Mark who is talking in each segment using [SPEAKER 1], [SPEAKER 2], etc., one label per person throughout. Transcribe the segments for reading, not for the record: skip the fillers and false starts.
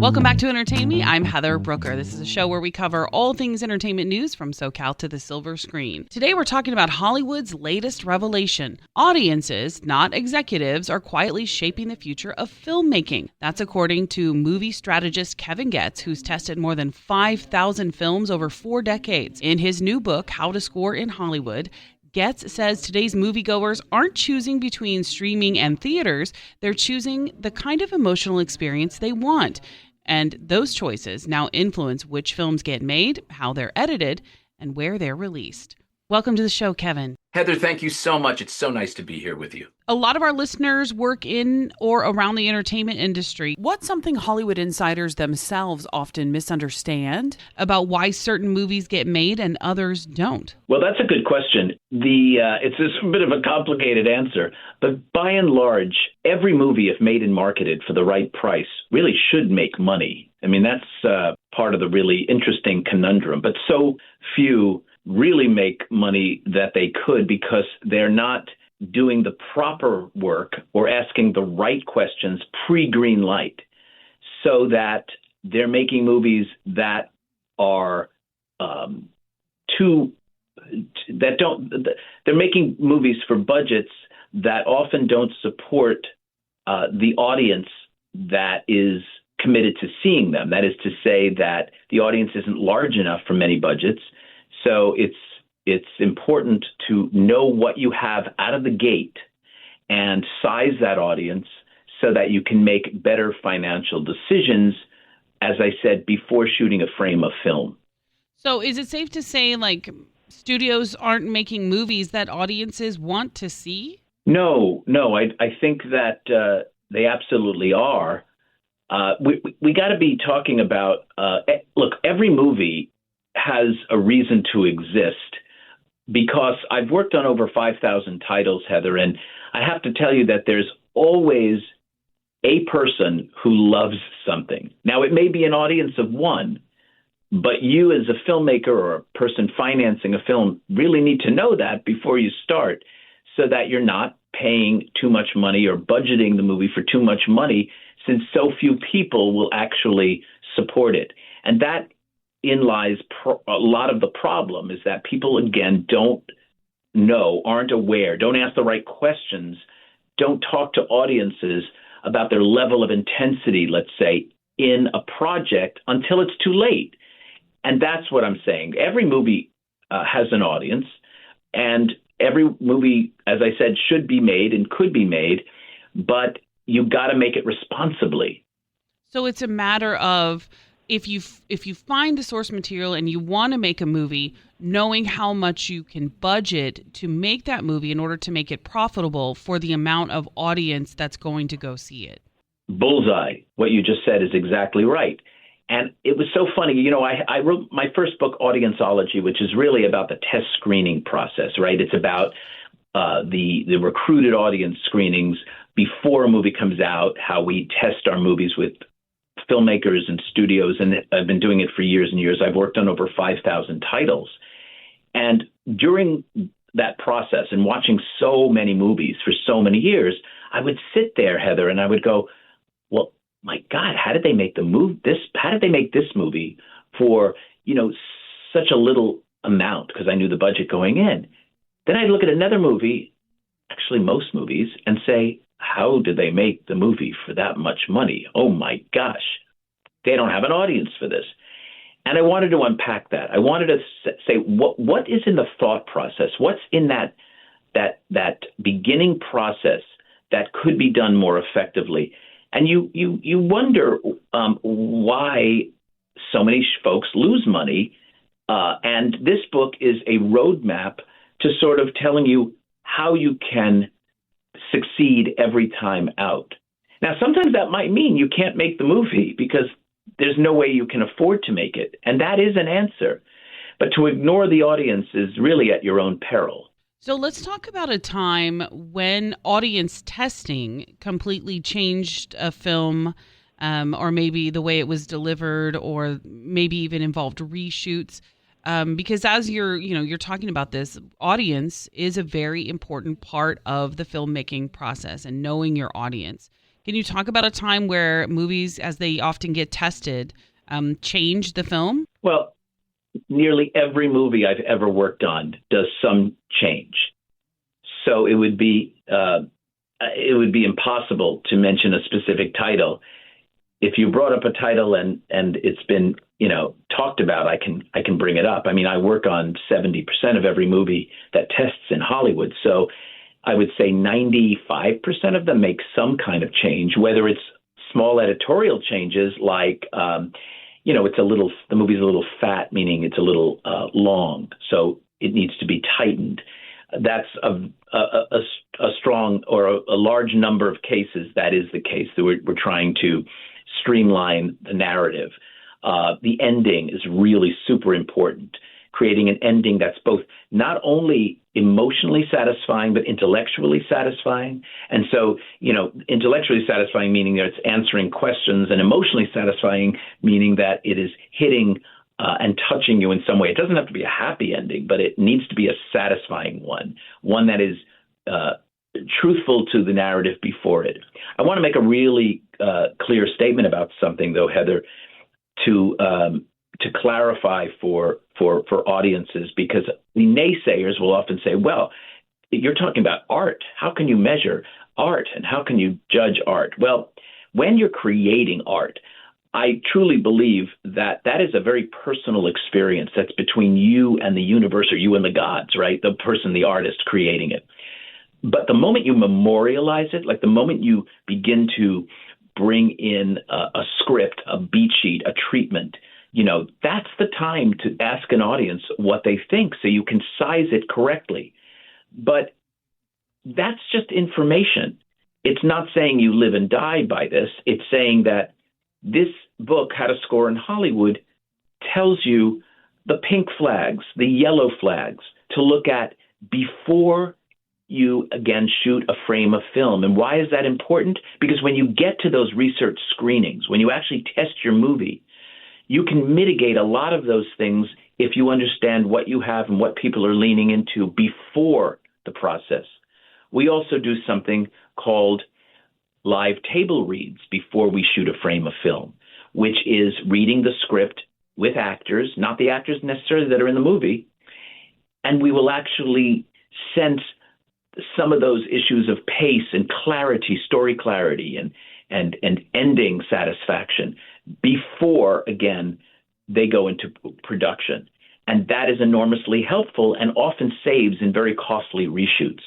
[SPEAKER 1] Welcome back to Entertain Me. I'm Heather Brooker. This is a show where we cover all things entertainment news from SoCal to the silver screen. Today we're talking about Hollywood's latest revelation. Audiences, not executives, are quietly shaping the future of filmmaking. That's according to movie strategist Kevin Goetz, who's tested more than 5,000 films over 4 decades. In his new book, How to Score in Hollywood, Goetz says today's moviegoers aren't choosing between streaming and theaters. They're choosing the kind of emotional experience they want. And those choices now influence which films get made, how they're edited, and where they're released. Welcome to the show, Kevin.
[SPEAKER 2] Heather, thank you so much. It's so nice to be here with you.
[SPEAKER 1] A lot of our listeners work in or around the entertainment industry. What's something Hollywood insiders themselves often misunderstand about why certain movies get made and others don't?
[SPEAKER 3] Well, that's a good question. It's a bit of a complicated answer, but by and large, every movie, if made and marketed for the right price, really should make money. I mean, that's part of the really interesting conundrum, but so few really make money that they could because they're not doing the proper work or asking the right questions pre-green light, so that they're making movies that are they're making movies for budgets that often don't support the audience that is committed to seeing them. That is to say that the audience isn't large enough for many budgets. So it's important to know what you have out of the gate and size that audience so that you can make better financial decisions, as I said, before shooting a frame of film.
[SPEAKER 1] So is it safe to say, like, studios aren't making movies that audiences want to see? No,
[SPEAKER 3] I think that they absolutely are. We got to be talking about, look, every movie has a reason to exist, because I've worked on over 5,000 titles, Heather, and I have to tell you that there's always a person who loves something. Now, it may be an audience of one, but you as a filmmaker or a person financing a film really need to know that before you start, so that you're not paying too much money or budgeting the movie for too much money, since so few people will actually support it. And that in lies a lot of the problem, is that people, again, don't know, aren't aware, don't ask the right questions, don't talk to audiences about their level of intensity, let's say, in a project until it's too late. And that's what I'm saying. Every movie has an audience, and every movie, as I said, should be made and could be made, but you've got to make it responsibly.
[SPEAKER 1] So it's a matter of, if you find the source material and you want to make a movie, knowing how much you can budget to make that movie in order to make it profitable for the amount of audience that's going to go see it.
[SPEAKER 3] Bullseye. What you just said is exactly right. And it was so funny. You know, I wrote my first book, Audienceology, which is really about the test screening process, right? It's about the recruited audience screenings before a movie comes out, how we test our movies with filmmakers and studios, and I've been doing it for years and years. I've worked on over 5,000 titles. And during that process and watching so many movies for so many years, I would sit there, Heather, and I would go, well, my God, how did they make how did they make this movie for, such a little amount? Because I knew the budget going in. Then I'd look at another movie, actually most movies, and say, how did they make the movie for that much money? Oh my gosh, they don't have an audience for this. And I wanted to unpack that. I wanted to say, what is in the thought process? What's in that beginning process that could be done more effectively? And you wonder why so many folks lose money. And this book is a roadmap to sort of telling you how you can succeed every time out. Now, sometimes that might mean you can't make the movie because there's no way you can afford to make it. And that is an answer. But to ignore the audience is really at your own peril.
[SPEAKER 1] So let's talk about a time when audience testing completely changed a film, or maybe the way it was delivered, or maybe even involved reshoots. Because as you're talking about this, audience is a very important part of the filmmaking process, and knowing your audience. Can you talk about a time where movies, as they often get tested, change the film?
[SPEAKER 3] Well, nearly every movie I've ever worked on does some change. So it would be impossible to mention a specific title. If you brought up a title and it's been talked about, I can bring it up. I mean, I work on 70% of every movie that tests in Hollywood, so I would say 95% of them make some kind of change, whether it's small editorial changes like the movie's a little fat, meaning it's a little long, so it needs to be tightened. That's a strong or a large number of cases. That is the case that we're trying to streamline the narrative. The ending is really super important. Creating an ending that's both not only emotionally satisfying, but intellectually satisfying. And so, intellectually satisfying meaning that it's answering questions, and emotionally satisfying meaning that it is hitting and touching you in some way. It doesn't have to be a happy ending, but it needs to be a satisfying one that is truthful to the narrative before it. I want to make a really clear statement about something, though, Heather, to clarify for audiences, because the naysayers will often say, well, you're talking about art. How can you measure art and how can you judge art? Well, when you're creating art, I truly believe that is a very personal experience that's between you and the universe, or you and the gods, right? The person, the artist creating it. But the moment you memorialize it, like the moment you begin to bring in a script, a beat sheet, a treatment, that's the time to ask an audience what they think so you can size it correctly. But that's just information. It's not saying you live and die by this. It's saying that this book, How to Score in Hollywood, tells you the pink flags, the yellow flags to look at before you, again, shoot a frame of film. And why is that important? Because when you get to those research screenings, when you actually test your movie, you can mitigate a lot of those things if you understand what you have and what people are leaning into before the process. We also do something called live table reads before we shoot a frame of film, which is reading the script with actors, not the actors necessarily that are in the movie, and we will actually sense some of those issues of pace and clarity, story clarity, and ending satisfaction before, again, they go into production. And that is enormously helpful and often saves in very costly reshoots.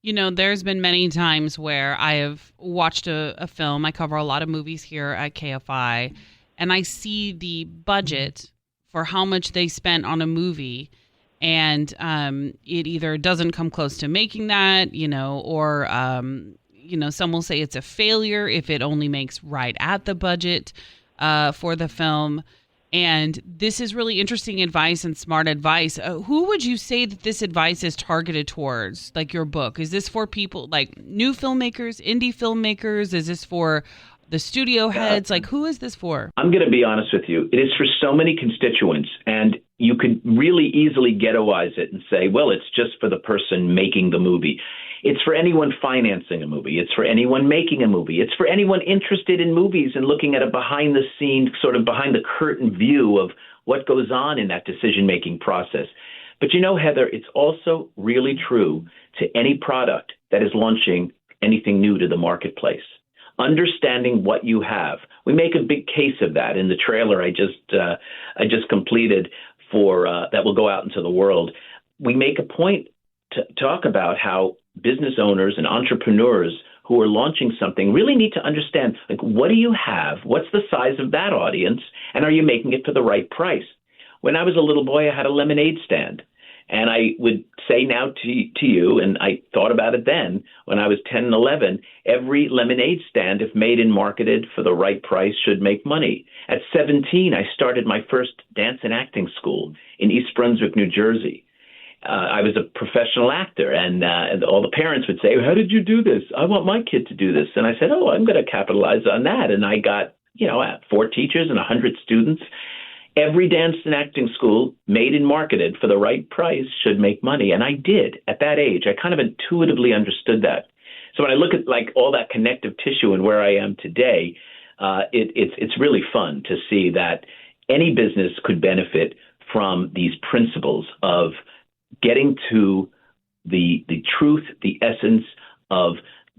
[SPEAKER 1] There's been many times where I have watched a film. I cover a lot of movies here at KFI, and I see the budget for how much they spent on a movie, and it either doesn't come close to making that, or some will say it's a failure if it only makes right at the budget for the film. And this is really interesting advice and smart advice. Who would you say that this advice is targeted towards, like your book? Is this for people like new filmmakers, indie filmmakers? Is this for the studio heads? Like, who is this for?
[SPEAKER 3] I'm going to be honest with you. It is for so many constituents, and you could really easily ghettoize it and say, well, it's just for the person making the movie. It's for anyone financing a movie. It's for anyone making a movie. It's for anyone interested in movies and looking at a behind-the-scenes, sort of behind-the-curtain view of what goes on in that decision-making process. But Heather, it's also really true to any product that is launching anything new to the marketplace. Understanding what you have. We make a big case of that in the trailer I just completed for that will go out into the world. We make a point to talk about how business owners and entrepreneurs who are launching something really need to understand, like, what do you have? What's the size of that audience? And are you making it for the right price? When I was a little boy, I had a lemonade stand. And I would say now to you, and I thought about it then, when I was 10 and 11, every lemonade stand, if made and marketed for the right price, should make money. At 17, I started my first dance and acting school in East Brunswick, New Jersey. I was a professional actor, and all the parents would say, how did you do this? I want my kid to do this. And I said, I'm going to capitalize on that. And I got, 4 teachers and 100 students. Every dance and acting school made and marketed for the right price should make money. And I did at that age. I kind of intuitively understood that. So when I look at like all that connective tissue and where I am today, it's really fun to see that any business could benefit from these principles of getting to the truth, the essence of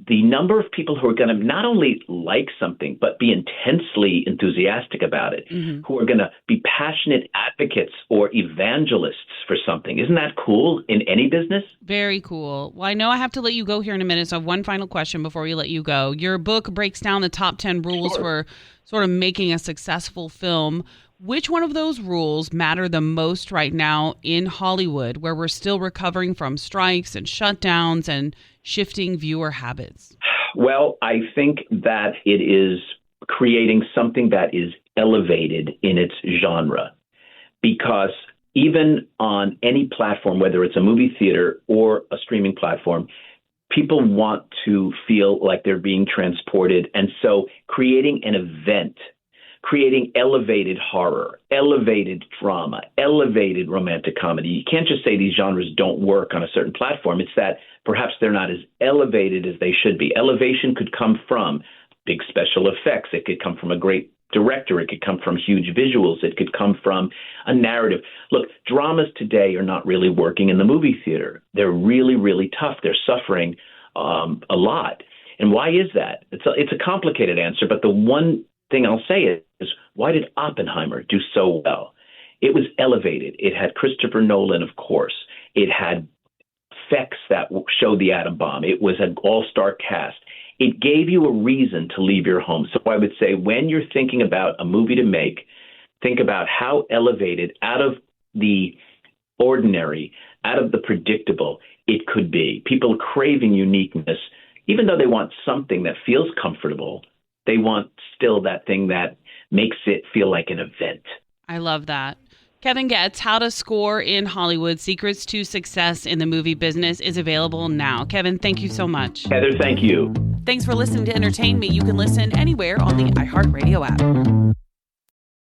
[SPEAKER 3] the number of people who are going to not only like something, but be intensely enthusiastic about it, who are going to be passionate advocates or evangelists for something. Isn't that cool in any business?
[SPEAKER 1] Very cool. Well, I know I have to let you go here in a minute, so I have one final question before we let you go. Your book breaks down the top 10 rules for sort of making a successful film. Which one of those rules matter the most right now in Hollywood, where we're still recovering from strikes and shutdowns and shifting viewer habits?
[SPEAKER 3] Well, I think that it is creating something that is elevated in its genre, because even on any platform, whether it's a movie theater or a streaming platform, people want to feel like they're being transported. And so creating an event, creating elevated horror, elevated drama, elevated romantic comedy. You can't just say these genres don't work on a certain platform. It's that perhaps they're not as elevated as they should be. Elevation could come from big special effects. It could come from a great director. It could come from huge visuals. It could come from a narrative. Look, dramas today are not really working in the movie theater. They're really, really tough. They're suffering a lot. And why is that? It's a complicated answer, but the one thing I'll say is, why did Oppenheimer do so well? It was elevated. It had Christopher Nolan, of course. It had effects that showed the atom bomb. It was an all-star cast. It gave you a reason to leave your home. So I would say when you're thinking about a movie to make, think about how elevated, out of the ordinary, out of the predictable it could be. People craving uniqueness, even though they want something that feels comfortable, they want still that thing that makes it feel like an event.
[SPEAKER 1] I love that. Kevin Goetz, How to Score in Hollywood, Secrets to Success in the Movie Business is available now. Kevin, thank you so much.
[SPEAKER 3] Heather, thank you.
[SPEAKER 1] Thanks for listening to Entertain Me. You can listen anywhere on the iHeartRadio app.